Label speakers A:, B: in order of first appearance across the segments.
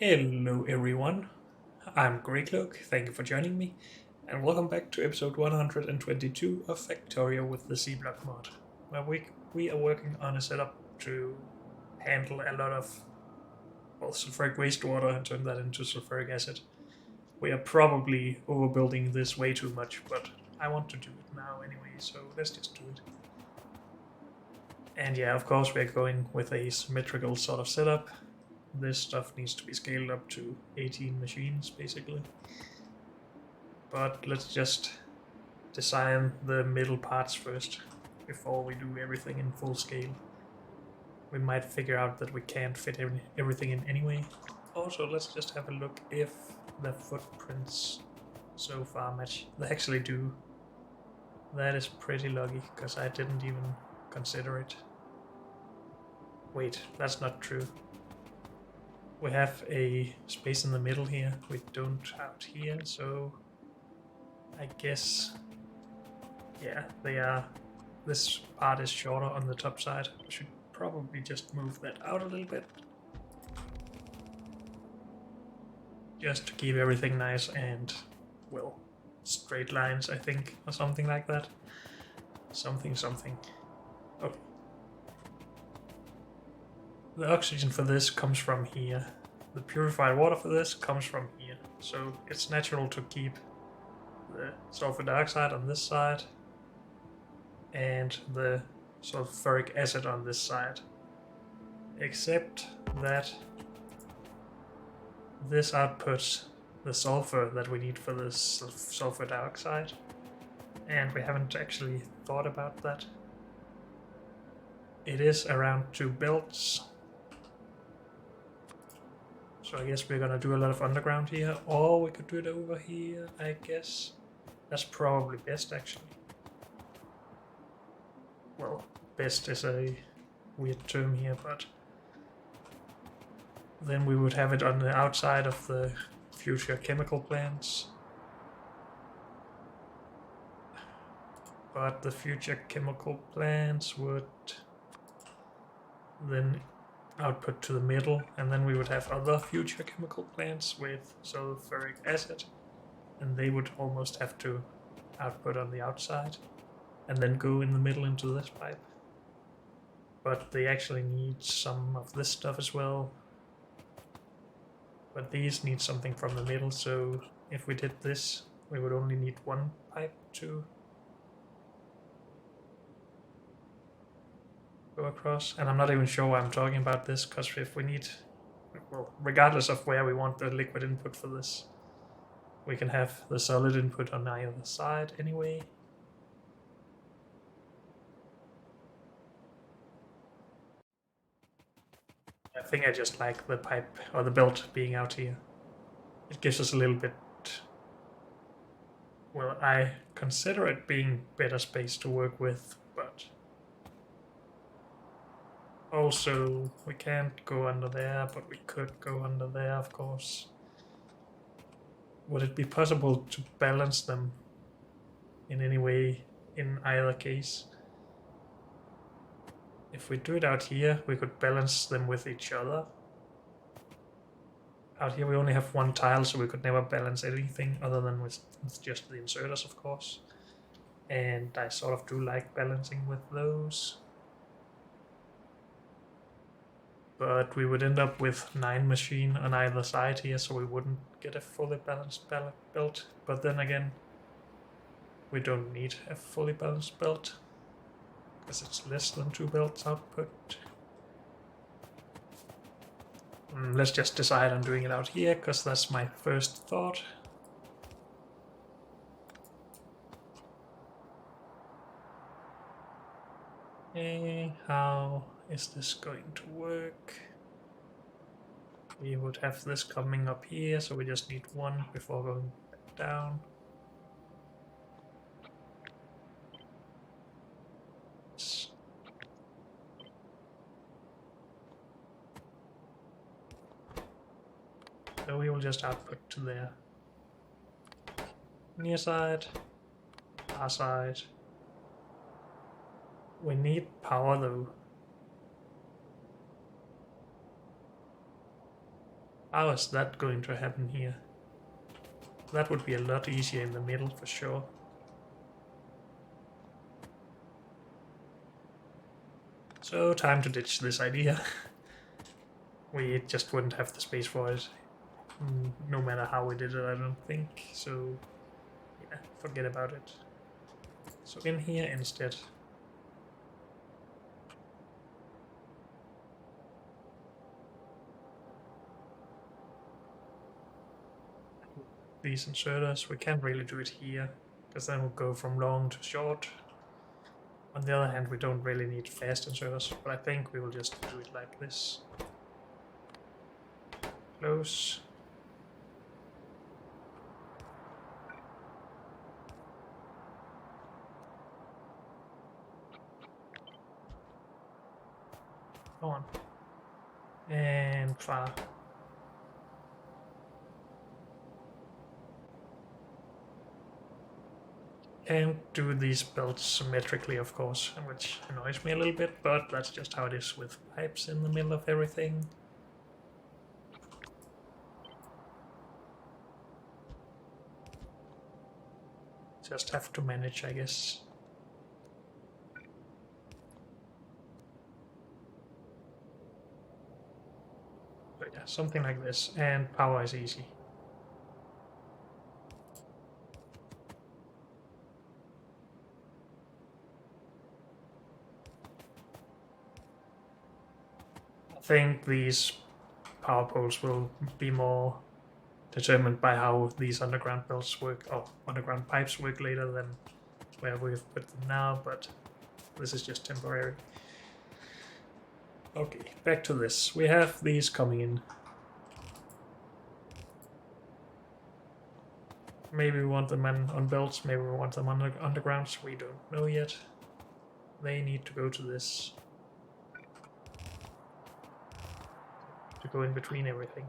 A: Hello everyone, I'm Greycloak, thank you for joining me, and welcome back to episode 122 of Factorio with the C-Block mod, where we are working on a setup to handle a lot of sulfuric wastewater and turn that into sulfuric acid. We are probably overbuilding this way too much, but I want to do it now anyway, so let's just do it. And yeah, of course we're going with a symmetrical sort of setup. This stuff needs to be scaled up to 18 machines, basically. But let's just design the middle parts first, before we do everything in full scale. We might figure out that we can't fit everything in anyway. Also, let's just have a look if the footprints so far match. They actually do. That is pretty lucky, because I didn't even consider it. Wait, that's not true. We have a space in the middle here. We don't out here, so I guess, yeah, they are. This part is shorter on the top side. We should probably just move that out a little bit. Just to keep everything nice and, well, straight lines, I think, or something like that. Something. Okay. The oxygen for this comes from here. The purified water for this comes from here. So it's natural to keep the sulfur dioxide on this side and the sulfuric acid on this side. Except that this outputs the sulfur that we need for this sulfur dioxide. And we haven't actually thought about that. It is around 2 belts. So I guess we're gonna do a lot of underground here, or we could do it over here, I guess. That's probably best, actually. Well, best is a weird term here, but then we would have it on the outside of the future chemical plants. But the future chemical plants would then output to the middle, and then we would have other future chemical plants with sulfuric acid, and they would almost have to output on the outside and then go in the middle into this pipe. But they actually need some of this stuff as well. But these need something from the middle, so if we did this, we would only need one pipe to go across. And I'm not even sure why I'm talking about this, because if we need, well, regardless of where we want the liquid input for this, we can have the solid input on either side anyway. I think I just like the pipe or the belt being out here. It gives us a little bit, well, I consider it being better space to work with, but also we can't go under there, but we could go under there, of course. Would it be possible to balance them in any way in either case? If we do it out here, we could balance them with each other. Out here we only have one tile, so we could never balance anything other than with just the inserters, of course. And I sort of do like balancing with those. But we would end up with 9 machine on either side here, so we wouldn't get a fully balanced belt. But then again, we don't need a fully balanced belt, because it's less than 2 belts output. Let's just decide on doing it out here, because that's my first thought. How is this going to work? We would have this coming up here, so we just need one before going back down. So we will just output to there. Near side, far side. We need power though. How is that going to happen here? That would be a lot easier in the middle for sure. So time to ditch this idea. We just wouldn't have the space for it, no matter how we did it, I don't think. So yeah, forget about it. So in here instead. These inserters, we can't really do it here, because then we'll go from long to short. On the other hand, we don't really need fast inserters, but I think we will just do it like this. Close. Go on. And far. And do these belts symmetrically, of course, which annoys me a little bit, but that's just how it is with pipes in the middle of everything. Just have to manage, I guess. But yeah, something like this, and power is easy. I think these power poles will be more determined by how these underground belts work, or underground pipes work later than where we've put them now, but this is just temporary. Okay, back to this. We have these coming in. Maybe we want them on belts, maybe we want them on undergrounds, we don't know yet. They need to go to this. To go in between everything.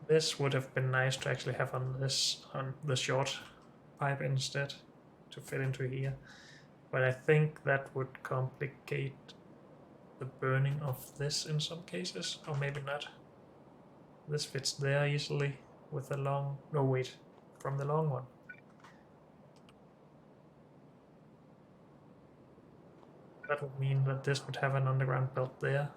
A: This would have been nice to actually have on the short pipe instead, to fit into here. But I think that would complicate the burning of this in some cases, or maybe not. This fits there easily with the long... no, wait, from the long one. That would mean that this would have an underground belt there.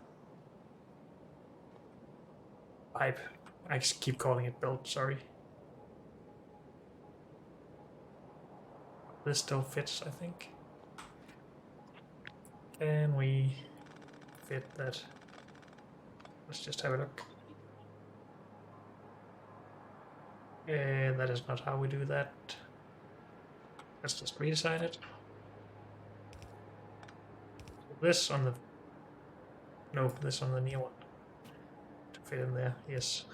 A: Pipe. I just keep calling it belt, sorry. This still fits, I think. Can we fit that? Let's just have a look. That is not how we do that. Let's just redesign it. This on the... no, this on the near one. To fit in there, yes.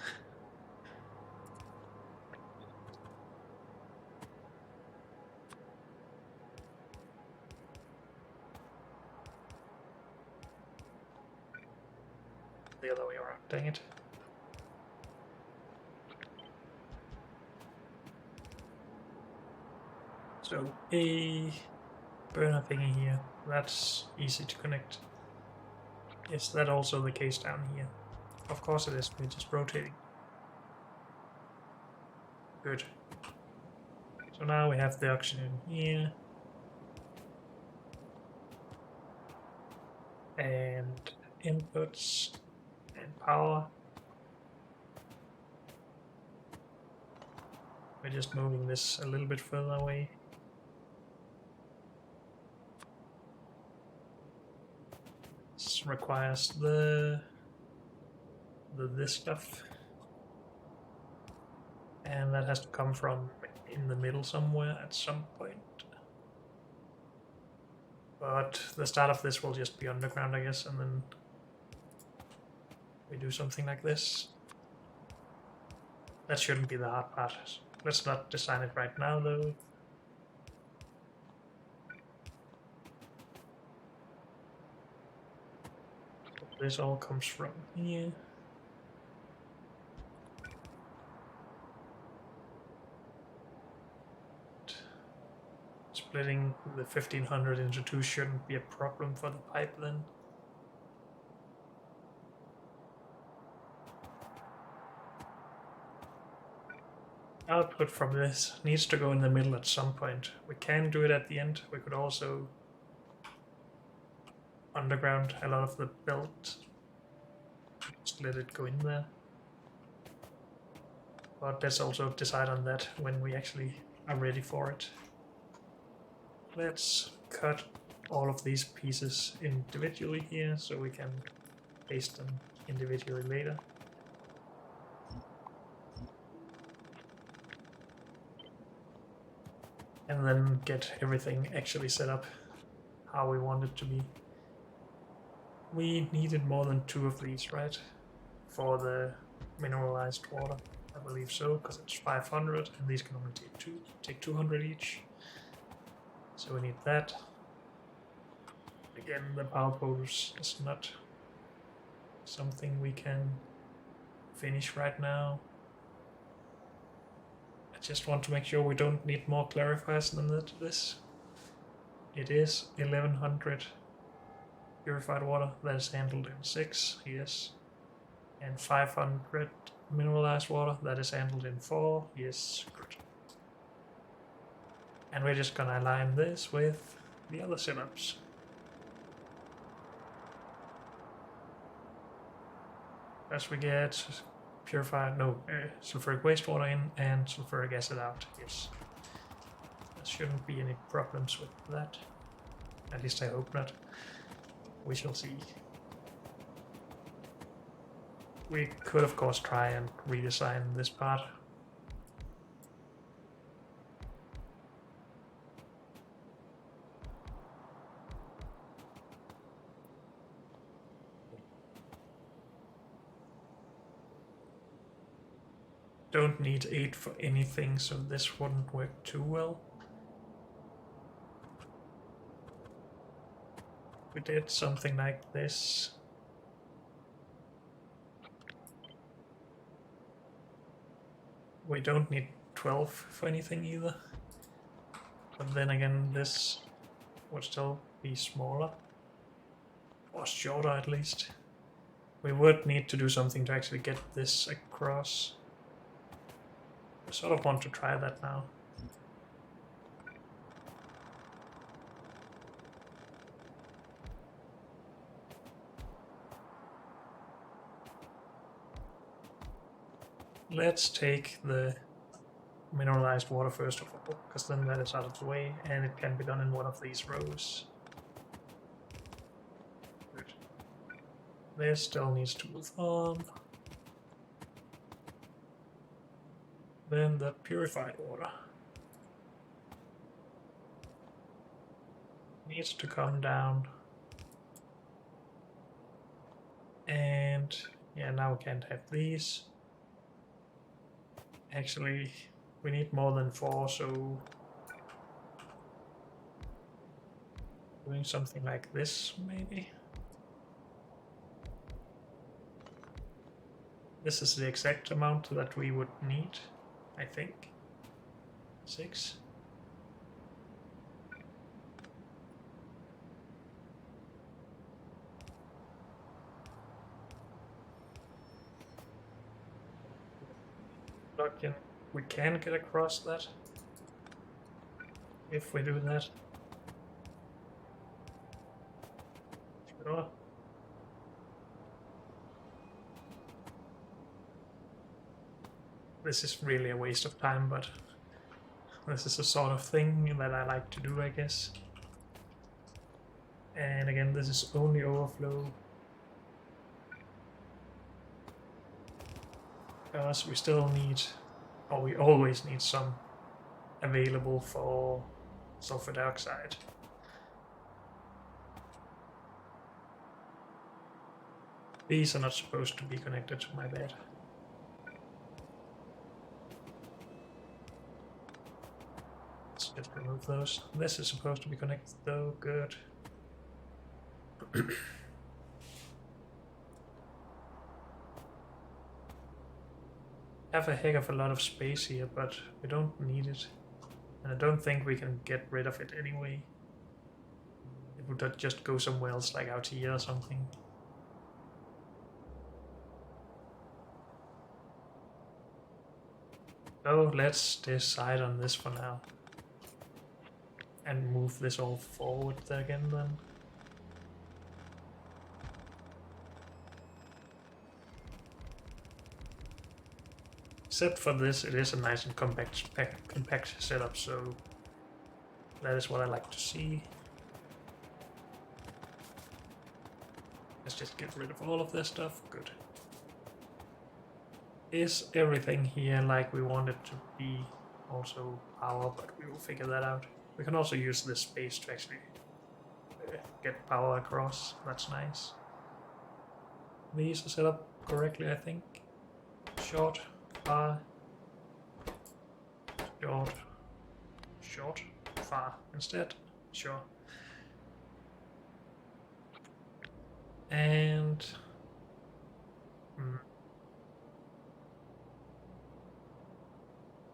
A: The other way around, dang it. So a burner thingy here, that's easy to connect. Is that also the case down here? Of course it is, we're just rotating. Good. So now we have the oxygen here. And inputs and power. We're just moving this a little bit further away. This requires this stuff. And that has to come from in the middle somewhere at some point. But the start of this will just be underground, I guess, and then we do something like this. That shouldn't be the hard part. Let's not design it right now, though. This all comes from here. Splitting the 1500 into two shouldn't be a problem for the pipe then. Output from this needs to go in the middle at some point. We can do it at the end. We could also underground a lot of the belt. Just let it go in there. But let's also decide on that when we actually are ready for it. Let's cut all of these pieces individually here so we can paste them individually later. And then get everything actually set up how we want it to be. We needed more than 2 of these, right? For the mineralized water. I believe so, because it's 500 and these can only take 200 each. So we need that. Again, the power poles is not something we can finish right now. I just want to make sure we don't need more clarifiers than this. It is 1100 purified water that is handled in 6, yes. And 500 mineralized water that is handled in 4, yes, good. And we're just gonna align this with the other setups. As we get purified, sulfuric wastewater in and sulfuric acid out, yes. There shouldn't be any problems with that. At least I hope not. We shall see. We could of course try and redesign this part. Don't need 8 for anything, so this wouldn't work too well. We did something like this. We don't need 12 for anything either. But then again, this would still be smaller. Or shorter at least. We would need to do something to actually get this across. I sort of want to try that now. Let's take the mineralized water first of all, because then that is out of the way and it can be done in one of these rows. Good. This still needs to move on. Then the purified water needs to come down. And yeah, now we can't have these. Actually, we need more than 4, so doing something like this maybe. This is the exact amount that we would need, I think. 6. We can get across that if we do that. Sure. This is really a waste of time, but this is the sort of thing that I like to do, I guess. And again, this is only overflow. Because we still need, or we always need some available for sulfur dioxide. These are not supposed to be connected to my bed. Let's remove those. This is supposed to be connected though, good. Have a heck of a lot of space here, but we don't need it. And I don't think we can get rid of it anyway. It would just go somewhere else, like out here or something. So let's decide on this for now. And move this all forward again then. Except for this, it is a nice and compact setup, so that is what I like to see. Let's just get rid of all of this stuff. Good. Is everything here like we want it to be? Also power, but we will figure that out. We can also use this space to actually get power across. That's nice. These are set up correctly, I think. Short, far, short, short, far instead. Sure. And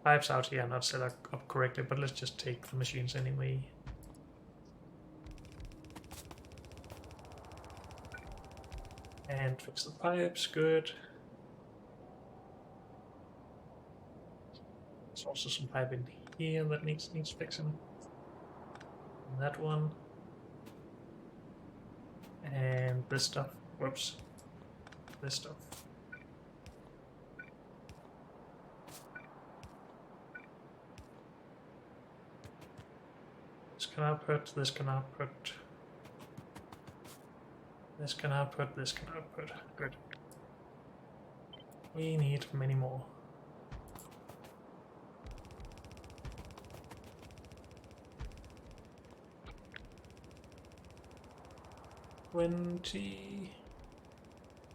A: pipes out here are not set up correctly, but let's just take the machines anyway. And fix the pipes, good. There's also some pipe in here that needs fixing. And that one. And this stuff. Whoops. This stuff. This can output, this can output. This can output, this can output. Good. We need many more.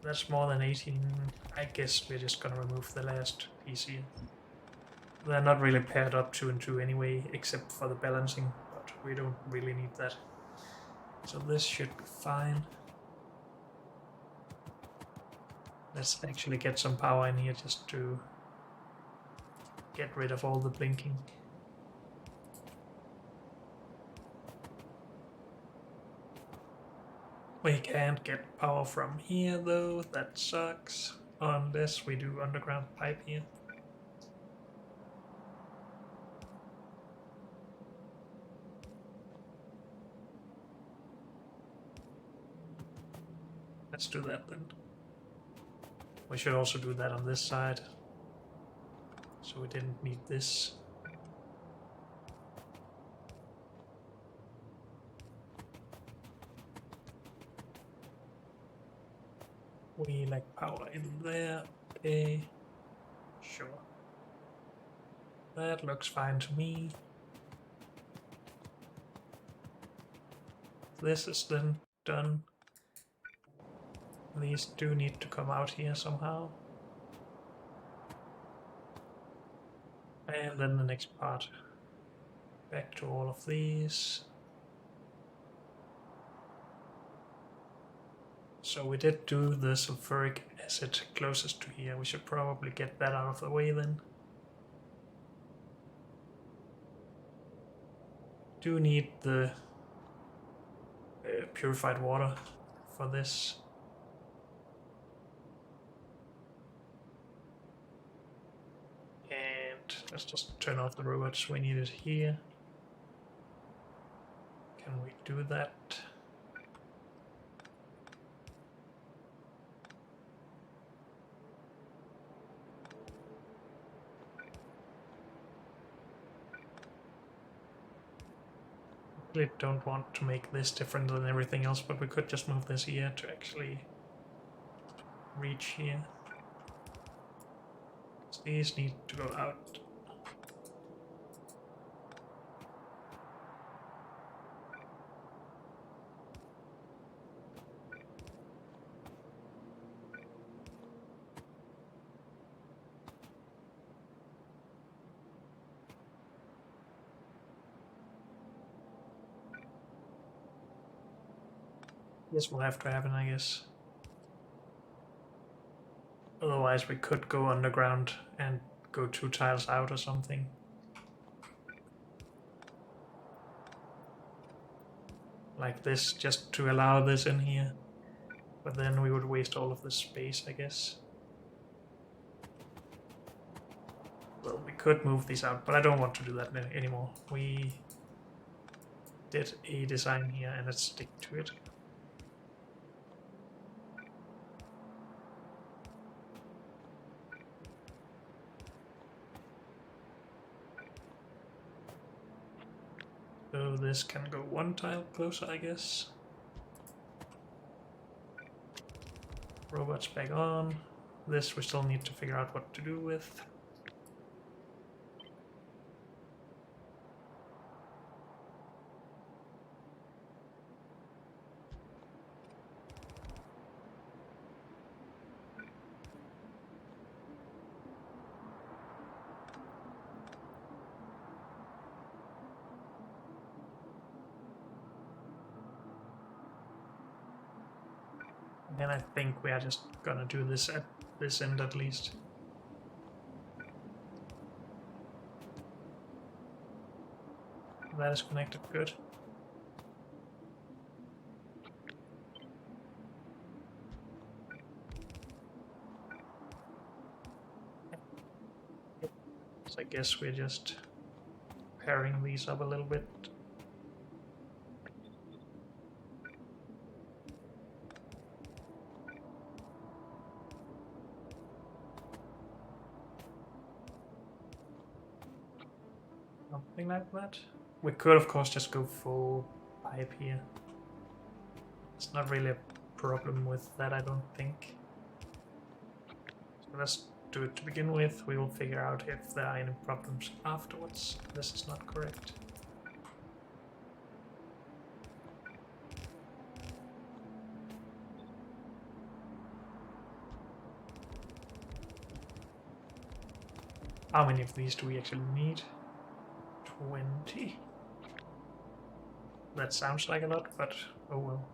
A: That's more than 18. I guess we're just gonna remove the last piece here. They're not really paired up 2 and 2 anyway, except for the balancing, but we don't really need that. So this should be fine. Let's actually get some power in here just to get rid of all the blinking. We can't get power from here though, that sucks. Unless we do underground pipe here. Let's do that then. We should also do that on this side. So we didn't need this. We like power in there. Okay. Sure. That looks fine to me. This is then done. These do need to come out here somehow. And then the next part. Back to all of these. So we did do the sulfuric acid closest to here. We should probably get that out of the way then. Do need the purified water for this. And let's just turn off the robots. We need it here. Can we do that? I don't want to make this different than everything else, but we could just move this here to actually reach here. So these need to go out. This will have to happen, I guess. Otherwise we could go underground and go 2 tiles out or something. Like this, just to allow this in here. But then we would waste all of this space, I guess. Well, we could move these out, but I don't want to do that anymore. We did a design here and let's stick to it. So this can go one tile closer, I guess. Robots back on. This we still need to figure out what to do with. And I think we are just gonna do this at this end at least. That is connected good. So I guess we're just pairing these up a little bit. Something like that. We could, of course, just go full pipe here. It's not really a problem with that, I don't think. So let's do it to begin with. We will figure out if there are any problems afterwards. This is not correct. How many of these do we actually need? 20. That sounds like a lot, but oh well.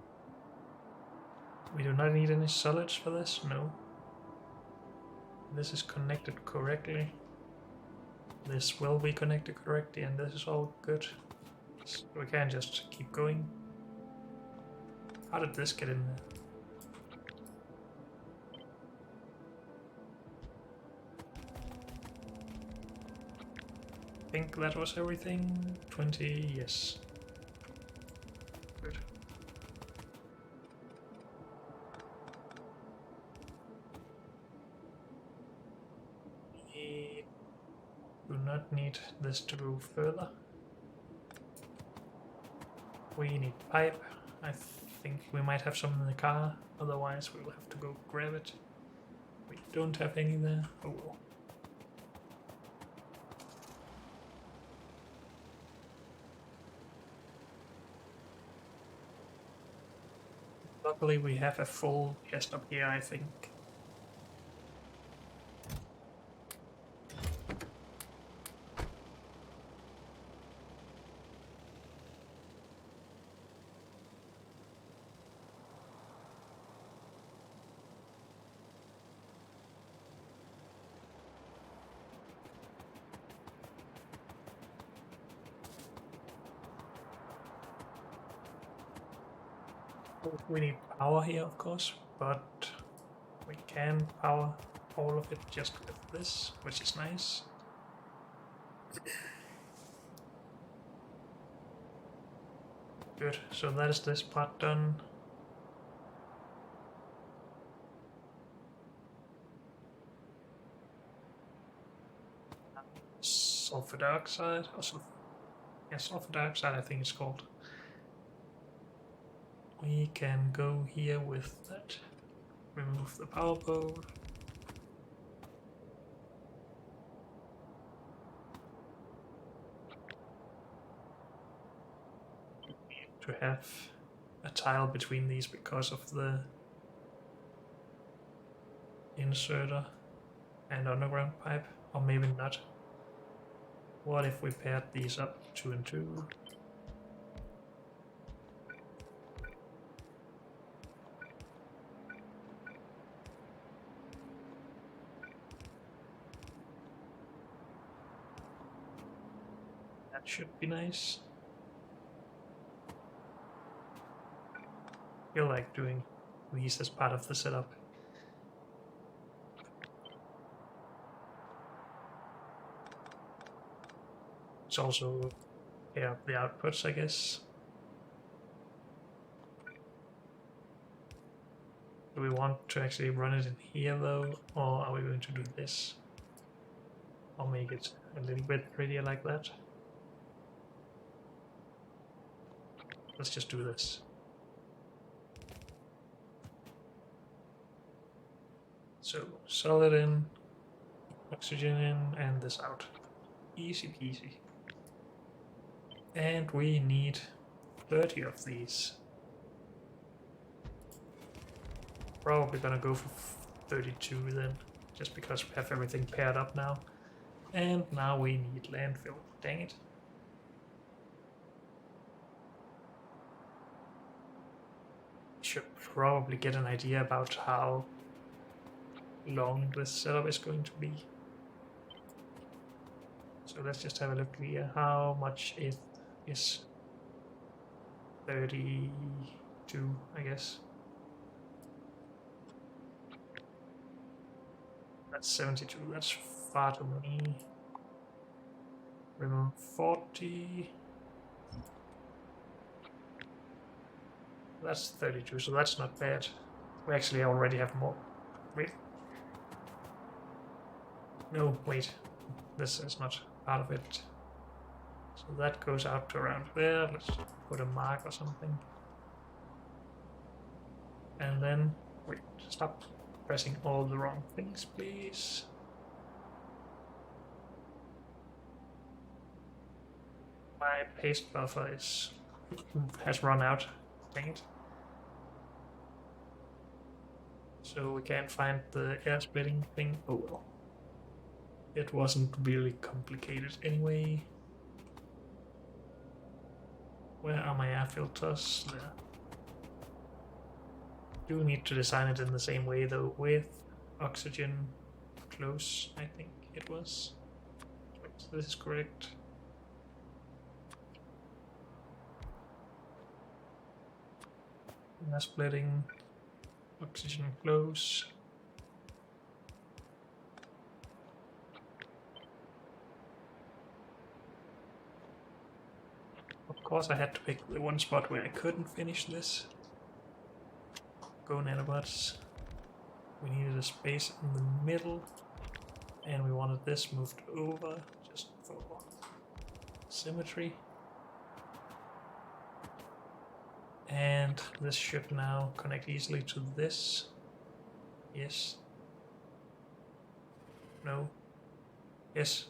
A: We do not need any solids for this, no. This is connected correctly. This will be connected correctly, and this is all good. So we can just keep going. How did this get in there? I think that was everything. 20, yes. Good. We do not need this to go further. We need pipe. I think we might have some in the car, otherwise we will have to go grab it. We don't have any there. Oh well. Luckily we have a full chest up here, I think. We need power here, of course, but we can power all of it just with this, which is nice. Good, so that is this part done. Sulfur dioxide, or sulfur dioxide I think it's called. We can go here with that. Remove the power pole. To have a tile between these because of the inserter and underground pipe, or maybe not. What if we paired these up 2 and 2? That should be nice. I feel like doing these as part of the setup. It's also the outputs, I guess. Do we want to actually run it in here though, or are we going to do this? Or make it a little bit prettier like that? Let's just do this. So, solid in, oxygen in, and this out. Easy peasy. And we need 30 of these. Probably gonna go for 32 then, just because we have everything paired up now. And now we need landfill. Dang it. Should probably get an idea about how long this setup is going to be. So let's just have a look here. How much it is 32, I guess. That's 72, that's far too many. Remove 40. That's 32, so that's not bad. We actually already have more. Wait. No, wait. This is not part of it. So that goes out to around there. Let's put a mark or something. And then, wait, stop pressing all the wrong things, please. My paste buffer has run out. Dang it. So we can't find the air splitting thing. Oh well. It wasn't really complicated anyway. Where are my air filters? There. Do need to design it in the same way though, with oxygen close, I think it was. Wait, this is correct. Air splitting, oxygen close. Of course I had to pick the one spot where I couldn't finish this. Go nanobots. We needed a space in the middle, and we wanted this moved over just for symmetry. And this should now connect easily to this. Yes. No. Yes.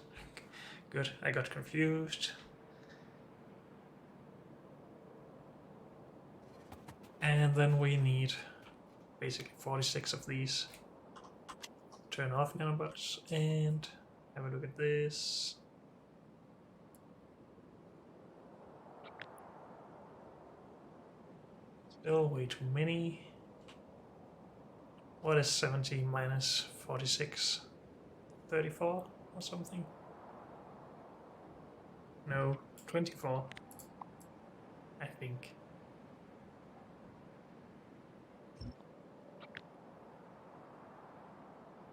A: Good, I got confused. And then we need basically 46 of these. Turn off nanobots and have a look at this. Still way too many. What is 70 minus 46? 34 or something? No, 24. I think.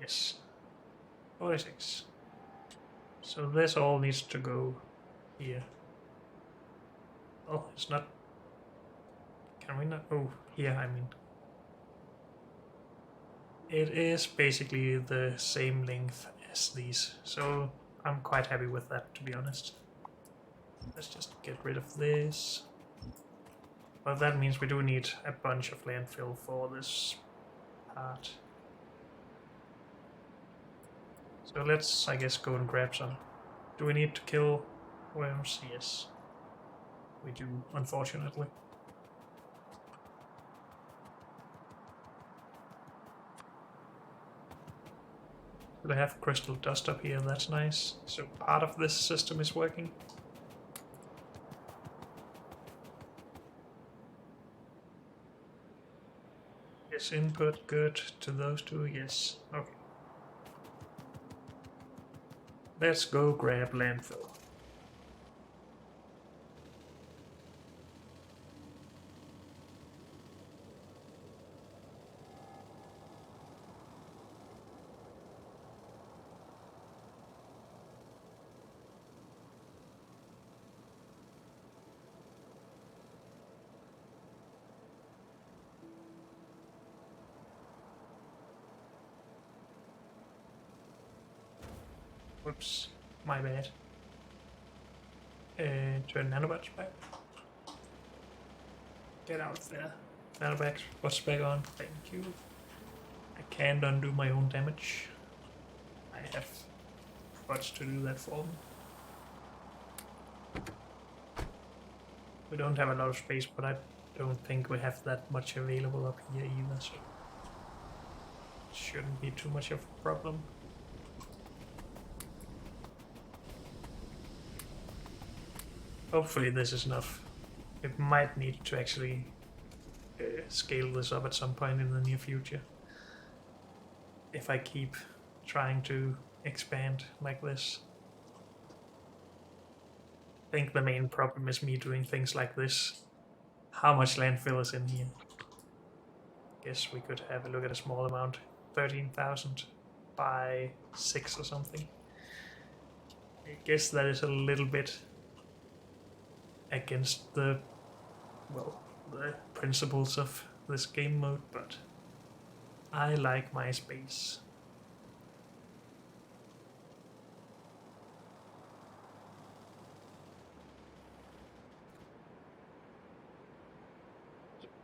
A: Yes. 46. So this all needs to go here. Oh, it's not. Can we not? Oh, here, I mean. It is basically the same length as these, so I'm quite happy with that, to be honest. Let's just get rid of this. But that means we do need a bunch of landfill for this part. So let's, I guess, go and grab some. Do we need to kill worms? Yes. We do, unfortunately. They have crystal dust up here, that's nice. So part of this system is working. Yes, input, good. To those two, yes. Okay. Let's go grab landfill. Whoops, my bad. Turn nanobots back. Get out there. Nanobots back on. Thank you. I can't undo my own damage. I have bots to do that for me. We don't have a lot of space, but I don't think we have that much available up here either, so it shouldn't be too much of a problem. Hopefully this is enough. We might need to actually scale this up at some point in the near future. If I keep trying to expand like this. I think the main problem is me doing things like this. How much landfill is in here? Guess we could have a look at a small amount. 13,000 by 6 or something. I guess that is a little bit against the, well, the principles of this game mode, but I like my space.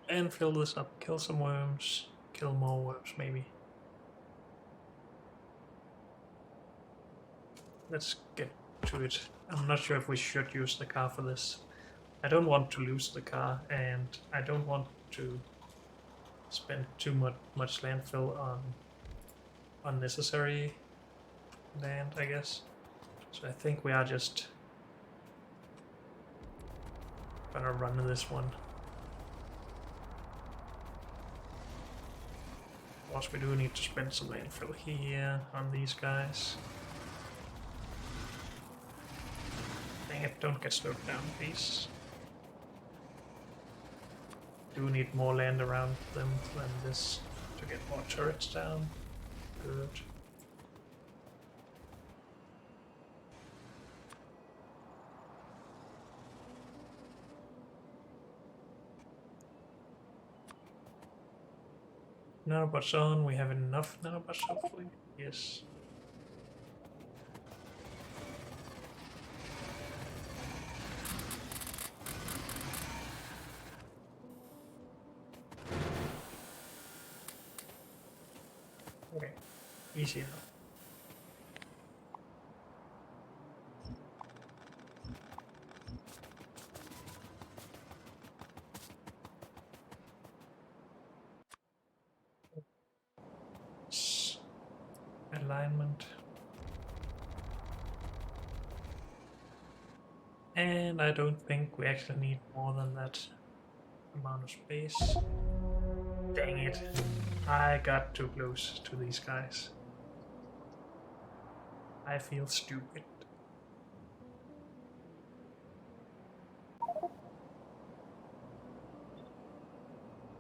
A: And fill this up, kill some worms, kill more worms maybe. Let's get to it. I'm not sure if we should use the car for this. I don't want to lose the car, and I don't want to spend too much landfill on unnecessary land, I guess. So I think we are just gonna run this one. Of course, we do need to spend some landfill here on these guys. Dang it, don't get slowed down, please. Do need more land around them than this to get more turrets down. Good. Nanobots on, we have enough nanobots hopefully. Yes. Okay, easy enough. Alignment. And I don't think we actually need more than that amount of space. Dang it. I got too close to these guys. I feel stupid.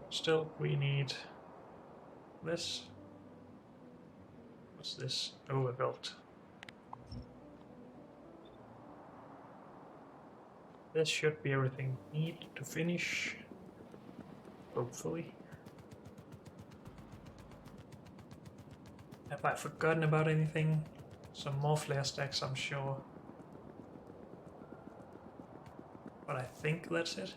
A: Still, we need this. What's this? Oh, a belt. This should be everything we need to finish. Hopefully. Have I forgotten about anything? Some more flare stacks, I'm sure. But I think that's it.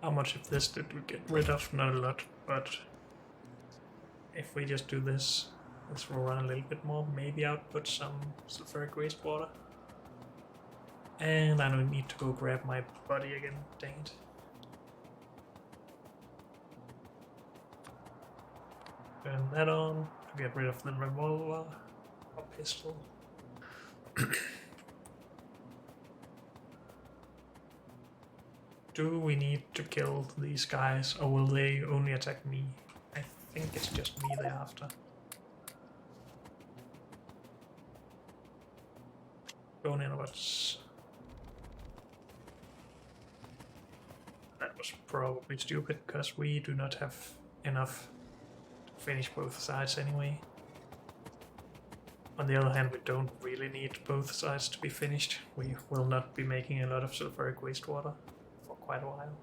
A: How much of this did we get rid of? Not a lot, but if we just do this, this will run a little bit more, maybe output some sulfuric wastewater. And I don't need to go grab my body again, dang it. Turn that on to get rid of the revolver or pistol. Do we need to kill these guys, or will they only attack me? I think it's just me they're after. Go nanobots. That was probably stupid, because we do not have enough to finish both sides anyway. On the other hand, we don't really need both sides to be finished. We will not be making a lot of sulfuric wastewater for quite a while.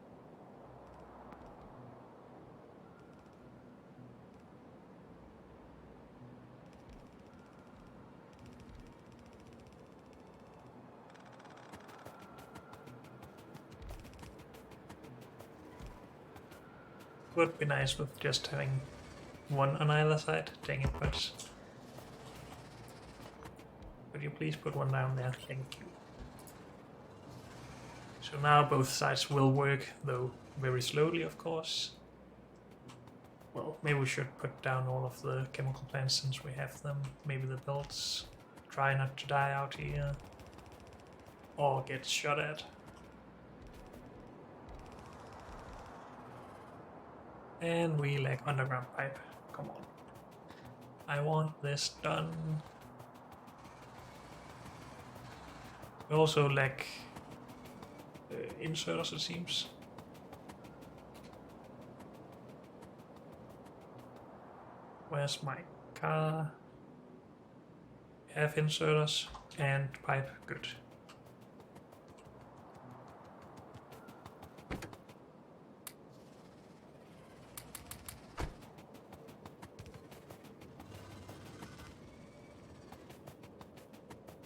A: Would be nice with just having one on either side. Dang it, but could you please put one down there? Thank you. So now both sides will work, though very slowly, of course. Well, maybe we should put down all of the chemical plants since we have them. Maybe the belts try not to die out here or get shot at. And we lack underground pipe. Come on. I want this done. We also lack inserters, it seems. Where's my car? We have inserters and pipe. Good.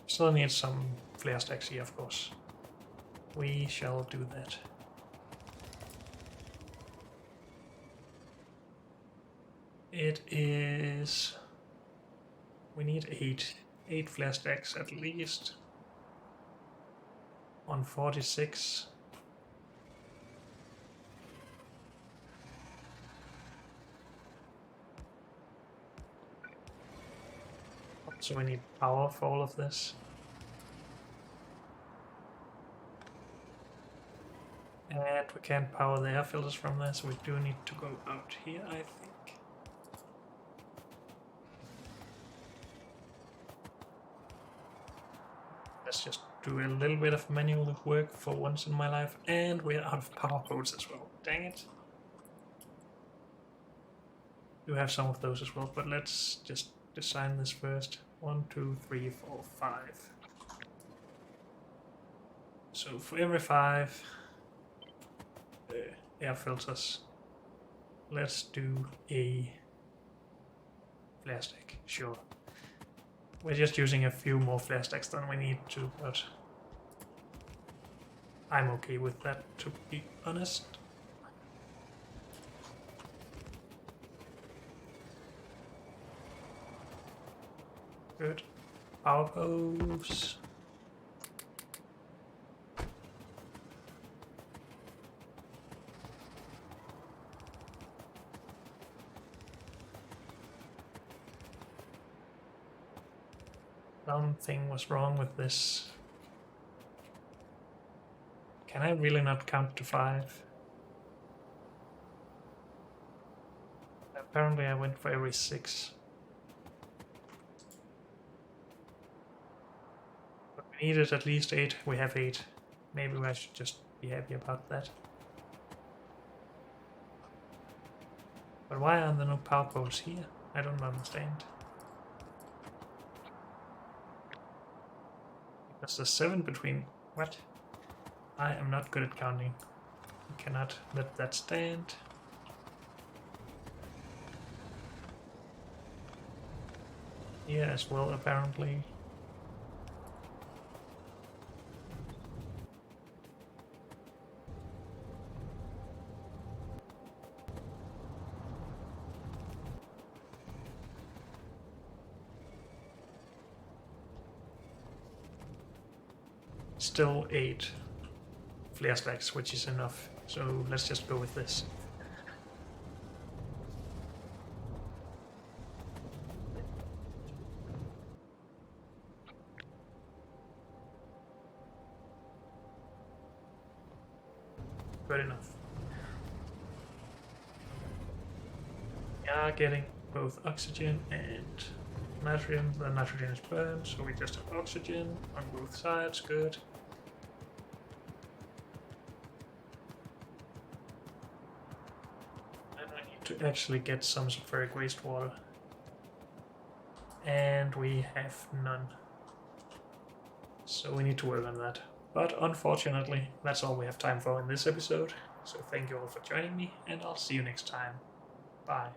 A: Still need some flare stacks here, of course. We shall do that. It is... We need 8 flare stacks at least. On 46. So we need power for all of this. And we can't power the air filters from there, so we do need to go out here, I think. Let's just do a little bit of manual work for once in my life. And we're out of power poles as well. Dang it. Do have some of those as well, but let's just design this first. 1, 2, 3, 4, 5. So for every 5 air filters, let's do a flare stack. Sure. We're just using a few more flare stacks than we need to, but I'm okay with that, to be honest. Good. Power poles. Something was wrong with this. Can I really not count to 5? Apparently I went for every 6. But we needed at least 8. We have 8. Maybe I should just be happy about that. But why are there no power poles here? I don't understand. Because there's 7 between... What? I am not good at counting. We cannot let that stand. Here as well, apparently. Still 8 flare stacks, which is enough. So let's just go with this. Good enough. We are getting both oxygen and nitrogen. The nitrogen is burned, so we just have oxygen on both sides. Good. to actually get some sulfuric wastewater. And we have none. So we need to work on that. But unfortunately, that's all we have time for in this episode. So thank you all for joining me, and I'll see you next time. Bye.